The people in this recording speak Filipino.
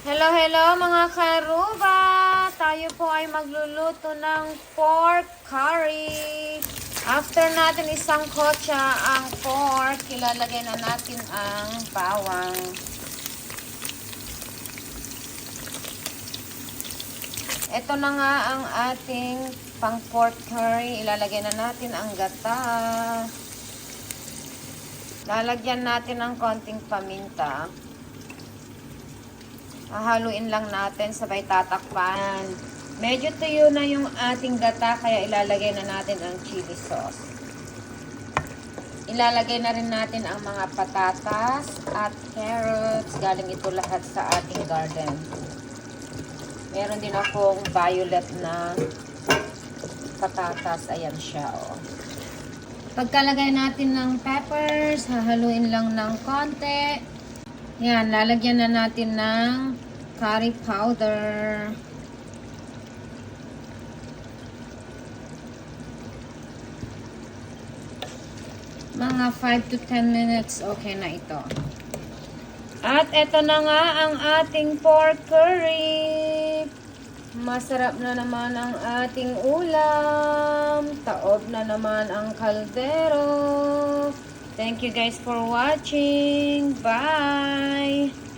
Hello, hello mga karuba! Tayo po ay magluluto ng pork curry. After natin isang kotsa ang pork, ilalagay na natin ang bawang. Ito na nga ang ating pang pork curry. Ilalagay na natin ang gata. Lalagyan natin ng konting paminta. Hahaluin lang natin, sabay tatakpan. Medyo tuyo na yung ating gata, kaya ilalagay na natin ang chili sauce. Ilalagay na rin natin ang mga patatas at carrots. Galing ito lahat sa ating garden. Meron din akong violet na patatas. Ayan siya, oh. Pagkalagay natin ng peppers, hahaluin lang ng konti. Yan, lalagyan na natin ng curry powder. Mga 5 to 10 minutes, okay na ito. At ito na nga ang ating pork curry. Masarap na naman ang ating ulam. Taob na naman ang kaldero. Thank you guys for watching. Bye!